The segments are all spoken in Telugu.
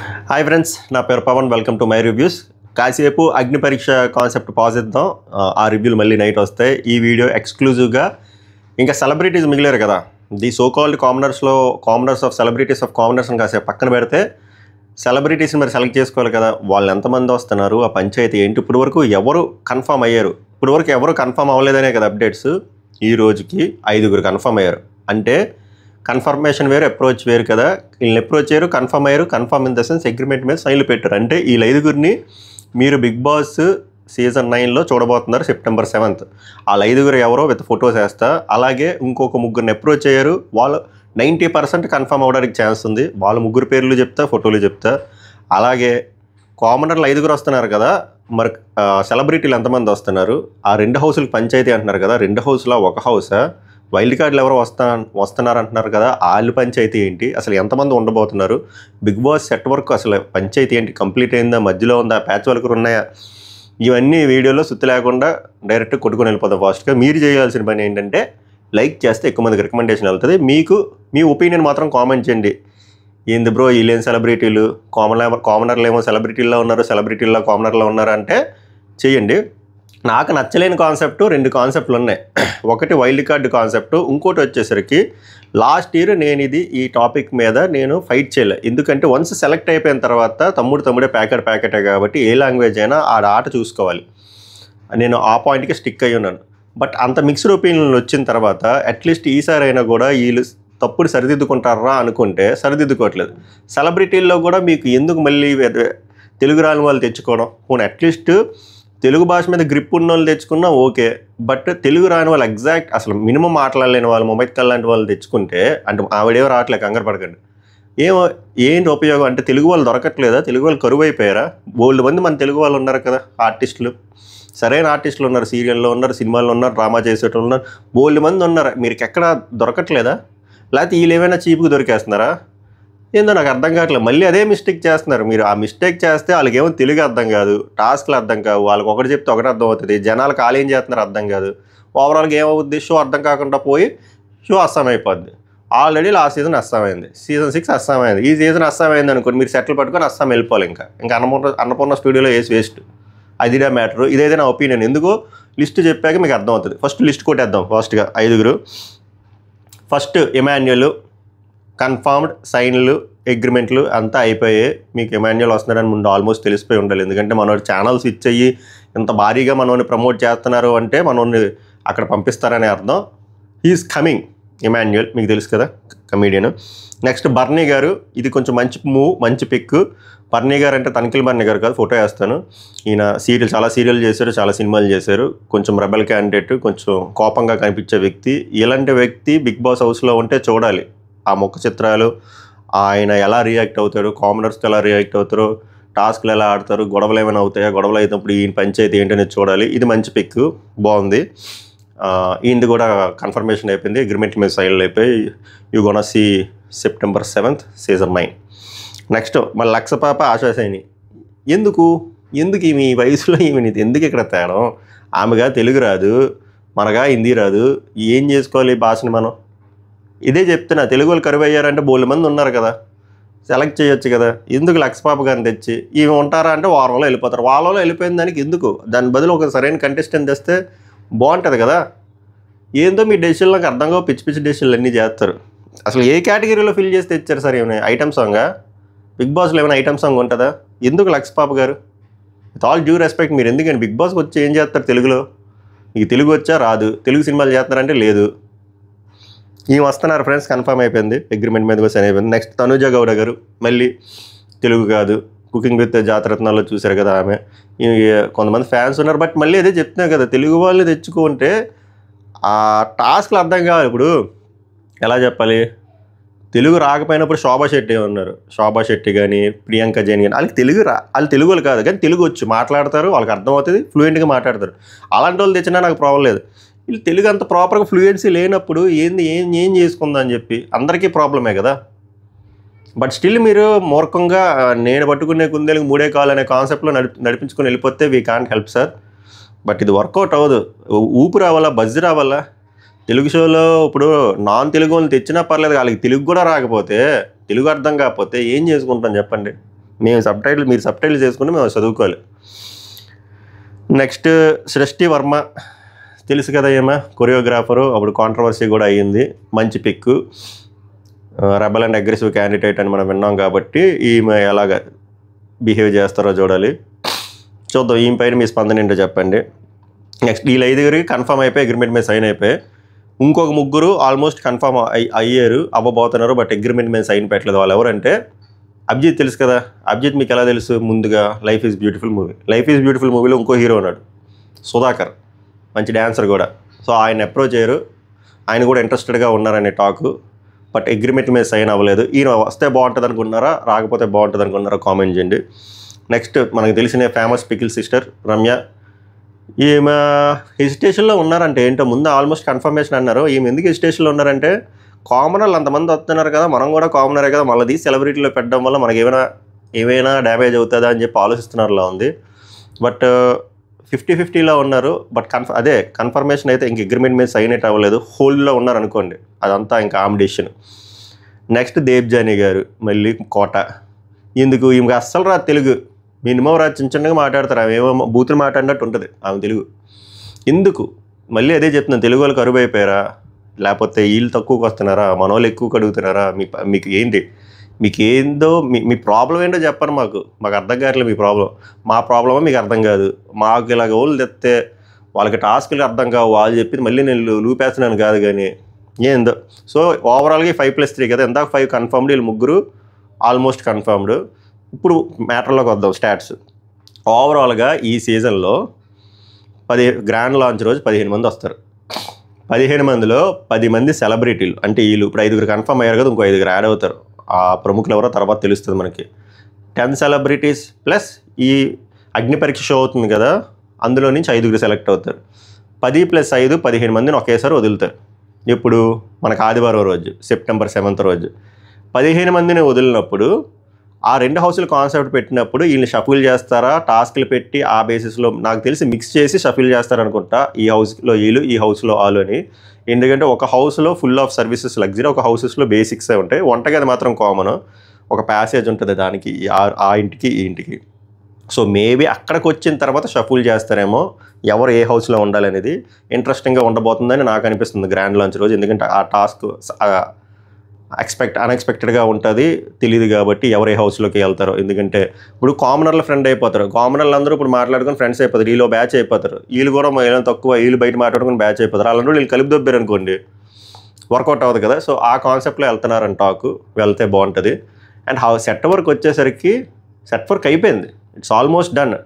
హాయ్ ఫ్రెండ్స్, నా పేరు Pawan. Welcome to my reviews. కాసేపు అగ్ని పరీక్ష కాన్సెప్ట్ పాజ్ ఇద్దాం. ఆ రివ్యూలు మళ్ళీ నైట్ వస్తాయి. ఈ వీడియో ఎక్స్క్లూజివ్గా ఇంకా సెలబ్రిటీస్ మిగిలారు కదా, the so called commoners of celebrities of commoners అని కాసేపు పక్కన పెడితే సెలబ్రిటీస్ని మరి సెలెక్ట్ చేసుకోవాలి కదా. వాళ్ళు ఎంతమంది వస్తున్నారు, ఆ పంచాయతీ ఏంటి, ఇప్పుడు వరకు ఎవరు కన్ఫర్మ్ అయ్యారు, ఇప్పుడు వరకు ఎవరు కన్ఫర్మ్ అవ్వలేదనే కదా అప్డేట్స్. ఈ రోజుకి 5 కన్ఫర్మ్ అయ్యారు. అంటే కన్ఫర్మేషన్ వేరు, అప్రోచ్ వేరు కదా. వీళ్ళని అప్రోచ్ అయ్యారు, కన్ఫర్మ్ అయ్యారు. Confirm in the sense agreement మీద సైన్లు పెట్టారు. అంటే ఈ 5 మీరు బిగ్ బాస్ సీజన్ 9లో చూడబోతున్నారు September 7th. ఆ 5 ఎవరో విత్ ఫొటోస్ వేస్తా. అలాగే ఇంకొక 3 అప్రోచ్ అయ్యారు. వాళ్ళు 90% కన్ఫర్మ్ అవ్వడానికి ఛాన్స్ ఉంది. వాళ్ళ 3 పేర్లు చెప్తా, ఫోటోలు చెప్తా. అలాగే కామనర్లు 5 వస్తున్నారు కదా, మరి సెలబ్రిటీలు ఎంతమంది వస్తున్నారు, ఆ 2 హౌసులకు పంచాయతీ అంటున్నారు కదా, 2 హౌస్లో ఒక హౌసా, వైల్డ్ కార్డులు ఎవరో వస్తున్నారు అంటున్నారు కదా, వాళ్ళు పంచాయతీ ఏంటి, అసలు ఎంతమంది ఉండబోతున్నారు, బిగ్ బాస్ సెట్ వర్క్ అసలు పంచాయతీ ఏంటి, కంప్లీట్ అయిందా, మధ్యలో ఉందా, ప్యాచ్ వర్క్ ఉన్నాయా, ఇవన్నీ వీడియోలో సుత్తి లేకుండా డైరెక్ట్ కొట్టుకొని వెళ్ళిపోతాం ఫాస్ట్గా. మీరు చేయాల్సిన పని ఏంటంటే లైక్ చేస్తే ఎక్కువ మందికి రికమెండేషన్ వెళ్తుంది. మీకు మీ ఒపీనియన్ మాత్రం కామెంట్ చేయండి. ఏంది బ్రో వీళ్ళేం సెలబ్రిటీలు, కామనర్లు ఏమో సెలబ్రిటీల్లో ఉన్నారు, సెలబ్రిటీల్లో కామనర్లో ఉన్నారు అంటే చేయండి. నాకు నచ్చలేని కాన్సెప్ట్ 2 కాన్సెప్ట్లు ఉన్నాయి. ఒకటి వైల్డ్ కార్డు కాన్సెప్ట్, ఇంకోటి వచ్చేసరికి లాస్ట్ ఇయర్ నేను ఈ టాపిక్ మీద నేను ఫైట్ చేయలే. ఎందుకంటే వన్స్ సెలెక్ట్ అయిపోయిన తర్వాత తమ్ముడే ప్యాకెటే కాబట్టి ఏ లాంగ్వేజ్ అయినా ఆట చూసుకోవాలి. నేను ఆ పాయింట్కి స్టిక్ అయ్యి ఉన్నాను. బట్ అంత మిక్స్డ్ ఒపీనియన్లు వచ్చిన తర్వాత అట్లీస్ట్ ఈసారి అయినా కూడా వీళ్ళు తప్పుడు సరిదిద్దుకుంటారా అనుకుంటే సరిదిద్దుకోవట్లేదు. సెలబ్రిటీల్లో కూడా మీకు ఎందుకు మళ్ళీ తెలుగు రాని వాళ్ళు తెచ్చుకోవడం, పోనీ అట్లీస్ట్ తెలుగు భాష మీద గ్రిప్ ఉన్న వాళ్ళు తెచ్చుకున్నా ఓకే. బట్ తెలుగు రాని వాళ్ళు ఎగ్జాక్ట్ అసలు మినిమం మాట్లాడలేని వాళ్ళు, మొబైల్ లాంటి వాళ్ళు తెచ్చుకుంటే, అంటే ఆవిడేమో రావట్లే, కంగారు పడకండి. ఏంటి ఉపయోగం అంటే తెలుగు వాళ్ళు దొరకట్లేదా, తెలుగు వాళ్ళు కరువు అయిపోయారా? బోల్డ్ మంది మన తెలుగు వాళ్ళు ఉన్నారు కదా ఆర్టిస్టులు, సరైన ఆర్టిస్టులు ఉన్నారు, సీరియల్లో ఉన్నారు, సినిమాల్లో ఉన్నారు, డ్రామా చేసేటోళ్ళు ఉన్నారు, బోల్డ్ మంది ఉన్నారు. మీరు ఎక్కడ దొరకట్లేదా? లేకపోతే వీళ్ళు ఏమైనా చీప్గా దొరికేస్తున్నారా? ఏందో నాకు అర్థం కావట్లేదు. మళ్ళీ అదే మిస్టేక్ చేస్తున్నారు. మీరు ఆ మిస్టేక్ చేస్తే వాళ్ళకి ఏమో తెలుగు అర్థం కాదు, టాస్క్లు అర్థం కావు, వాళ్ళకి ఒకటి చెప్తే ఒకటి అర్థం అవుతుంది, జనాలకు వాళ్ళు ఏం చేస్తున్నారు అర్థం కాదు. ఓవరాల్గా ఏమవుద్ది, షో అర్థం కాకుండా పోయి షో అస్సాం అయిపోద్ది. ఆల్రెడీ లాస్ట్ సీజన్ అస్సాం అయింది, సీజన్ 6 అస్సాం అయింది, ఈ సీజన్ అస్సాం అయింది అనుకోండి, మీరు సెటిల్ పట్టుకొని అస్సాం వెళ్ళిపోవాలి. ఇంకా అన్నపూర్ణ స్టూడియోలో వేసి వేస్ట్. అదిడే మ్యాటరు. ఇదైతే నా ఒపీనియన్. ఎందుకో లిస్ట్ చెప్పాక మీకు అర్థం అవుతుంది. ఫస్ట్ లిస్ట్ కొట్టేద్దాం. ఫస్ట్గా 5. ఫస్ట్ ఇమాన్యుయల్ కన్ఫర్మ్డ్, సైన్లు, అగ్రిమెంట్లు అంతా అయిపోయాయి. మీకు ఇమాన్యుయల్ వస్తున్నారని ముందు ఆల్మోస్ట్ తెలిసిపోయి ఉండాలి. ఎందుకంటే మనోడు ఛానల్ స్విచ్ అయ్యి ఇంత భారీగా మనోని ప్రమోట్ చేస్తున్నారు అంటే మనోని అక్కడ పంపిస్తారనే అర్థం. He's coming. ఇమాన్యుయల్ మీకు తెలుసు కదా, కమీడియన్. నెక్స్ట్ బర్నీ గారు. ఇది కొంచెం మంచి మూవ్, మంచి పిక్. బర్నీ గారు అంటే తనిఖీల్ బర్నీ గారు కాదు, ఫోటో వేస్తాను. ఈయన చాలా సీరియల్ చేశారు, చాలా సినిమాలు చేశారు. కొంచెం రెబల్ క్యాండిడేట్, కొంచెం కోపంగా కనిపించే వ్యక్తి. ఇలాంటి వ్యక్తి బిగ్ బాస్ హౌస్లో ఉంటే చూడాలి. ఆ ముఖ చిత్రాలు, ఆయన ఎలా రియాక్ట్ అవుతాడు, కామనర్స్కి ఎలా రియాక్ట్ అవుతారు, టాస్క్లు ఎలా ఆడతారు, గొడవలు ఏమైనా అవుతాయా, గొడవలు అయినప్పుడు ఈయన పంచాయతీ ఏంటనేది చూడాలి. ఇది మంచి పిక్, బాగుంది. ఈయనది కూడా కన్ఫర్మేషన్ అయిపోయింది, అగ్రిమెంట్ మీద సైన్లు అయిపోయి. You gonna see September 7th season 9. Next మళ్ళీ లక్షపాప ఆశాసైని. ఎందుకు ఈమె ఈ వయసులో ఈమె ఎందుకు ఇక్కడ తేడం? ఆమెగా తెలుగు రాదు, మనగా హిందీ రాదు, ఏం చేసుకోవాలి ఈ భాషని మనం? ఇదే చెప్తున్నా, తెలుగు వాళ్ళు కరువు అయ్యారంటే బోల్డ్ మంది ఉన్నారు కదా, సెలెక్ట్ చేయొచ్చు కదా. ఎందుకు లక్షపాప గారిని తెచ్చి ఈమె ఉంటారా అంటే వారంలో వెళ్ళిపోతారు. వారంలో వెళ్ళిపోయిన దానికి ఎందుకు? దాని బదులు ఒక సరైన కంటెస్టెంట్ తెస్తే బాగుంటుంది కదా. ఏందో మీ డెసిషన్లు నాకు అర్థం కావు, పిచ్చి డెసిషన్లు అన్నీ చేస్తారు. అసలు ఏ కేటగిరీలో ఫిల్ చేసి తెచ్చారు సార్? ఏమైనా ఐటమ్ సాంగా? బిగ్ బాస్లో ఏమైనా ఐటమ్ సాంగ్ ఉంటుందా? ఎందుకు లక్షపాప గారు? విత్ ఆల్ డ్యూ రెస్పెక్ట్, మీరు ఎందుకని బిగ్ బాస్కి వచ్చి ఏం చేస్తారు తెలుగులో? మీకు తెలుగు వచ్చా? రాదు. తెలుగు సినిమాలు చేస్తున్నారంటే లేదు. ఈమె వస్తున్నారు ఫ్రెండ్స్, కన్ఫర్మ్ అయిపోయింది, అగ్రిమెంట్ మీద కూడా సైన్ అయిపోయింది. నెక్స్ట్ తనుజ గౌడ గారు. మళ్ళీ తెలుగు కాదు, కుకింగ్ విత్ జాతరత్నాల్లో చూశారు కదా ఆమె. కొంతమంది ఫ్యాన్స్ ఉన్నారు. బట్ మళ్ళీ అదే చెప్తున్నారు కదా, తెలుగు వాళ్ళని తెచ్చుకుంటే ఆ టాస్క్లు అర్థం కావాలి. ఇప్పుడు ఎలా చెప్పాలి, తెలుగు రాకపోయినప్పుడు శోభా శెట్టి ఉన్నారు, శోభా శెట్టి కానీ ప్రియాంక జైన్ కానీ, వాళ్ళకి వాళ్ళు తెలుగు వాళ్ళు కాదు కానీ తెలుగు వచ్చి మాట్లాడతారు, వాళ్ళకి అర్థమవుతుంది, ఫ్లూయెంట్గా మాట్లాడతారు. అలాంటి వాళ్ళు తెచ్చినా నాకు ప్రాబ్లం లేదు. వీళ్ళు తెలుగు అంత ప్రాపర్గా ఫ్లూయెన్సీ లేనప్పుడు ఏం చేసుకుందా అని చెప్పి అందరికీ ప్రాబ్లమే కదా. బట్ స్టిల్ మీరు మూర్ఖంగా నేను పట్టుకునే కుందేలకు 3 కాలు అనే కాన్సెప్ట్లో నడిపించుకొని వెళ్ళిపోతే we can't help sir. But ఇది వర్కౌట్ అవ్వదు. ఊపు రావాలా, బజ్ రావాలా. తెలుగు షోలో ఇప్పుడు నాన్ తెలుగు వాళ్ళని తెచ్చినా పర్లేదు, వాళ్ళకి తెలుగు కూడా రాకపోతే, తెలుగు అర్థం కాకపోతే ఏం చేసుకుంటాం చెప్పండి. మీరు సబ్ టైటిల్ చేసుకుంటే మేము చదువుకోవాలి. నెక్స్ట్ సృష్టి వర్మ తెలుసు కదా, ఏమో కొరియోగ్రాఫరు, అప్పుడు కాంట్రవర్సీ కూడా అయ్యింది. మంచి pick, rebel and aggressive candidate అని మనం విన్నాం కాబట్టి ఈమె ఎలాగ బిహేవ్ చేస్తారో చూడాలి. చూద్దాం ఈమె పైన మీ స్పందన ఏంటో చెప్పండి. నెక్స్ట్ వీళ్ళు 5 కన్ఫర్మ్ అయిపోయి అగ్రిమెంట్ మీద సైన్ అయిపోయి, ఇంకొక 3 ఆల్మోస్ట్ కన్ఫర్మ్ అయ్యారు, అవ్వబోతున్నారు. బట్ అగ్రిమెంట్ మీద సైన్ పెట్టలేదు. వాళ్ళు ఎవరంటే అభిజిత్ తెలుసు కదా. అభిజిత్ మీకు ఎలా తెలుసు? ముందుగా లైఫ్ ఈజ్ బ్యూటిఫుల్ మూవీలో ఇంకో హీరో ఉన్నాడు, సుధాకర్, మంచి డ్యాన్సర్ కూడా. సో ఆయన అప్రోచ్ అయ్యారు, ఆయన కూడా ఇంట్రెస్టెడ్గా ఉన్నారనే టాకు. బట్ అగ్రిమెంట్ మీద సైన్ అవ్వలేదు. ఈయన వస్తే బాగుంటుంది అనుకున్నారా, రాకపోతే బాగుంటుంది అనుకున్నారా కామెంట్ చేయండి. నెక్స్ట్ మనకు తెలిసిన ఫేమస్ పికిల్ సిస్టర్ రమ్య, ఈమె హెజిటేషన్లో ఉన్నారంటే ఏంటో ముందు ఆల్మోస్ట్ కన్ఫర్మేషన్ అన్నారు. ఈమె ఎందుకు హెజిటేషన్లో ఉన్నారంటే కామనర్లు అంతమంది వస్తున్నారు కదా, మనం కూడా కామనరే కదా, మళ్ళీ సెలబ్రిటీలో పెట్టడం వల్ల మనకి ఏమైనా డ్యామేజ్ అవుతుందా అని చెప్పి ఆలోచిస్తున్నారులా ఉంది. బట్ 50-50లో ఉన్నారు. బట్ కన్ఫర్మేషన్ అయితే ఇంక అగ్రిమెంట్ మీద సైన్ అయితే అవ్వలేదు, హోల్డ్లో ఉన్నారు అనుకోండి. అదంతా ఇంకా ఆమ్డిషన్. నెక్స్ట్ దేవ్జానీ గారు మళ్ళీ కోట. ఎందుకు ఈమెకి అస్సలు రాదు తెలుగు, మినిమం రాదు, చిన్నగా మాట్లాడతారు. ఆమె ఏమో బూతులు మాట్లాడినట్టు ఉంటుంది ఆమె తెలుగు. ఎందుకు మళ్ళీ అదే చెప్తున్నాను, తెలుగు వాళ్ళు కరువు అయిపోయారా, లేకపోతే వీళ్ళు తక్కువకి వస్తున్నారా, మన వాళ్ళు ఎక్కువకి అడుగుతున్నారా, మీకు ఏంటి, మీకు ఏందో మీ ప్రాబ్లం ఏంటో చెప్పండి. మాకు అర్థం కావట్లేదు మీ ప్రాబ్లం. మా ప్రాబ్లమో మీకు అర్థం కాదు. మాకు ఇలాగ వాళ్ళు తెస్తే వాళ్ళకి టాస్క్లు అర్థం కావు, వాళ్ళు చెప్పింది మళ్ళీ నేను లూపేస్తున్నాను కాదు కానీ ఏందో. సో ఓవరాల్గా 5+3 కదా, ఇందాక 5 కన్ఫర్మ్డ్, వీళ్ళు 3 ఆల్మోస్ట్ కన్ఫర్మ్డ్. ఇప్పుడు మ్యాటర్లోకి వద్దాం, స్టాట్స్. ఓవరాల్గా ఈ సీజన్లో గ్రాండ్ లాంచ్ రోజు 15 మంది వస్తారు. 15 మందిలో 10 మంది సెలబ్రిటీలు. అంటే వీళ్ళు ఇప్పుడు 5 కన్ఫర్మ్ అయ్యారు కదా, ఇంకో 5 యాడ్ అవుతారు. ఆ ప్రముఖులు ఎవరో తర్వాత తెలుస్తుంది మనకి. 10 సెలబ్రిటీస్ ప్లస్ ఈ అగ్ని పరీక్ష షో అవుతుంది కదా, అందులో నుంచి 5 సెలెక్ట్ అవుతారు. 10+5 15 మందిని ఒకేసారి వదులుతారు. ఇప్పుడు మనకు ఆదివారం రోజు సెప్టెంబర్ 7th రోజు 15 మందిని వదిలినప్పుడు ఆ 2 హౌస్లు కాన్సెప్ట్ పెట్టినప్పుడు వీళ్ళని షఫిల్ చేస్తారా, టాస్క్లు పెట్టి ఆ బేసిస్లో నాకు తెలిసి మిక్స్ చేసి షఫిల్ చేస్తారనుకుంటా. ఈ హౌస్లో వీళ్ళు, ఈ హౌస్లో వాళ్ళు అని. ఎందుకంటే ఒక హౌస్లో ఫుల్ ఆఫ్ సర్వీసెస్ లగ్జరీ, ఒక హౌసెస్లో బేసిక్సే ఉంటాయి. వంటగది మాత్రం కామన్, ఒక ప్యాసేజ్ ఉంటుంది దానికి, ఆ ఇంటికి ఈ ఇంటికి. సో మేబీ అక్కడికి వచ్చిన తర్వాత షఫుల్ చేస్తారేమో, ఎవరు ఏ హౌస్లో ఉండాలనేది ఇంట్రెస్టింగ్గా ఉండబోతుందని నాకు అనిపిస్తుంది గ్రాండ్ లాంచ్ రోజు. ఎందుకంటే ఆ టాస్క్ అన్ఎక్స్పెక్టెడ్గా ఉంటుంది, తెలియదు కాబట్టి ఎవరు ఏ హౌస్లోకి వెళ్తారో. ఎందుకంటే ఇప్పుడు కామనర్లు ఫ్రెండ్ అయిపోతారు, కామనర్లు అందరూ ఇప్పుడు మాట్లాడుకుని ఫ్రెండ్స్ అయిపోతారు, వీళ్ళు బ్యాచ్ అయిపోతారు. వీళ్ళు కూడా ఏమైనా తక్కువ, వీళ్ళు బయట మాట్లాడుకుని బ్యాచ్ అయిపోతారు. అలాంటి వీళ్ళు కలిపి దొబ్బారు అనుకోండి, వర్కౌట్ అవ్వదు కదా. సో ఆ కాన్సెప్ట్లో వెళ్తున్నారని టాక్, వెళ్తే బాగుంటుంది. అండ్ సెట్ వర్క్ వచ్చేసరికి సెట్ వర్క్ అయిపోయింది, ఇట్స్ ఆల్మోస్ట్ డన్.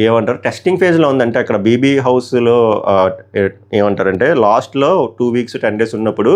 ఏమంటారు, టెస్టింగ్ ఫేజ్లో ఉందంటే అక్కడ బీబీ హౌస్లో ఏమంటారంటే లాస్ట్లో 2 weeks 10 days ఉన్నప్పుడు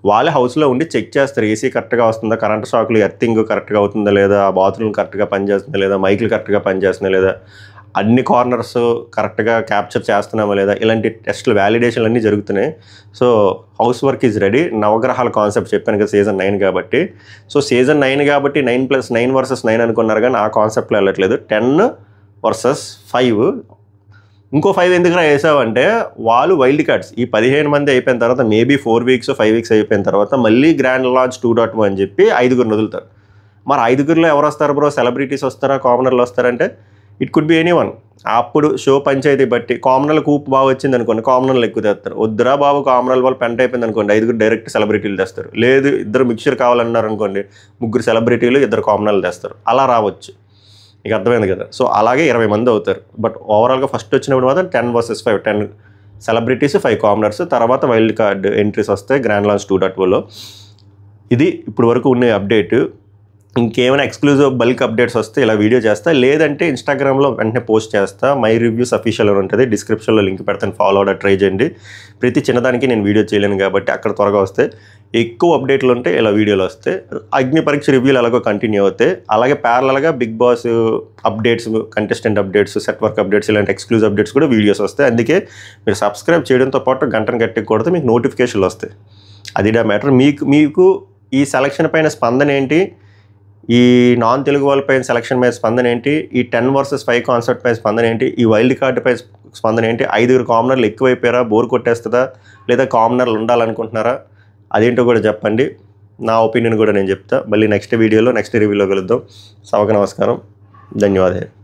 వాళ్ళే హౌస్లో ఉండి చెక్ చేస్తారు, ఏసీ కరెక్ట్గా వస్తుందా, కరెంట్ షాక్లు ఎర్తింగ్ కరెక్ట్గా అవుతుందా లేదా, బాత్రూమ్ కరెక్ట్గా పనిచేస్తుందా లేదా, మైకులు కరెక్ట్గా పనిచేస్తుందా లేదా, అన్ని కార్నర్స్ కరెక్ట్గా క్యాప్చర్ చేస్తున్నామా లేదా, ఇలాంటి టెస్టులు వ్యాలిడేషన్లు అన్నీ జరుగుతున్నాయి. So house work is ready. నవగ్రహాల కాన్సెప్ట్ చెప్పాను కదా, Season 9 కాబట్టి. సో Season 9 కాబట్టి 9+9 versus 9 అనుకున్నారు, కానీ ఆ కాన్సెప్ట్లో వెళ్ళట్లేదు. 10 versus 5. ఇంకో 5 ఎందుకురా వేసావంటే వాళ్ళు వైల్డ్ కార్డ్స్. ఈ 15 మంది అయిపోయిన తర్వాత మేబీ 4 weeks 5 weeks అయిపోయిన తర్వాత మళ్ళీ గ్రాండ్ లాంచ్ 2.1 అని చెప్పి 5 వదులుతారు. మరి 5 ఎవరు వస్తారు బ్రో? సెలబ్రిటీస్ వస్తారా, కామనర్లు వస్తారంటే ఇట్ కుడ్ బి ఎనీవన్. అప్పుడు షో పంచాయతీ బట్టి కామనర్లకు ఊపు బాగా వచ్చింది అనుకోండి, కామనర్లు ఎక్కువ తెస్తారు. వద్దురా బాబు కామనర్ల వాళ్ళు పెంట అయిపోయింది అనుకోండి, 5 డైరెక్ట్ సెలబ్రిటీలు తెస్తారు. లేదు 2 మిక్చర్ కావాలన్నారు అనుకోండి, 3 సెలబ్రిటీలు 2 కామనర్లు తెస్తారు. అలా రావచ్చు, మీకు అర్థమైంది కదా. సో అలాగే 20 మంది అవుతారు. బట్ ఓవరాల్గా ఫస్ట్ వచ్చినప్పుడు మాత్రం 10 versus 5, 10 సెలబ్రిటీస్ 5 కామనర్స్. తర్వాత వైల్డ్ కార్డ్ ఎంట్రీస్ వస్తాయి గ్రాండ్ లాంచ్ 2.1లో. ఇది ఇప్పుడు వరకు ఉన్న అప్డేట్. ఇంకేమైనా ఎక్స్క్లూజివ్ బల్క్ అప్డేట్స్ వస్తే ఇలా వీడియో చేస్తా, లేదంటే ఇన్స్టాగ్రామ్లో వెంటనే పోస్ట్ చేస్తా. మై రివ్యూస్ అఫీషియల్ అని ఉంటుంది, డిస్క్రిప్షన్లో లింక్ పెడతాను, ఫాలో అవడా ట్రై చేయండి. ప్రతి చిన్నదానికి నేను వీడియో చేయలేను కాబట్టి అక్కడ త్వరగా వస్తే, ఎక్కువ అప్డేట్లు ఉంటే ఇలా వీడియోలు వస్తాయి. అగ్ని పరీక్ష రివ్యూలు అలాగో కంటిన్యూ అవుతాయి. అలాగే ప్యారలల్గా Bigg Boss updates, contestant updates, set work updates, ఇలాంటి ఎక్స్క్లూజివ్ అప్డేట్స్ కూడా వీడియోస్ వస్తాయి. అందుకే మీరు సబ్స్క్రైబ్ చేయడంతో పాటు గంటను గట్టి కొడితే మీకు నోటిఫికేషన్లు వస్తాయి. అదిడా మ్యాటర్. మీకు ఈ సెలక్షన్ పైన స్పందన ఏంటి, ఈ నాన్ తెలుగు వాళ్ళపైన సెలక్షన్ మీద స్పందన ఏంటి, ఈ 10 versus 5 కాన్సెప్ట్ పైన స్పందన ఏంటి, ఈ వైల్డ్ కార్డ్ పై స్పందన ఏంటి, 5 కామనర్లు ఎక్కువైపోయారా, బోర్ కొట్టేస్తుందా, లేదా కామనర్లు ఉండాలనుకుంటున్నారా, అదేంటో కూడా చెప్పండి. నా ఒపీనియన్ కూడా నేను చెప్తా. మళ్ళీ నెక్స్ట్ వీడియోలో నెక్స్ట్ రివ్యూలో కలుద్దాం. సభకు నమస్కారం, ధన్యవాదాలు.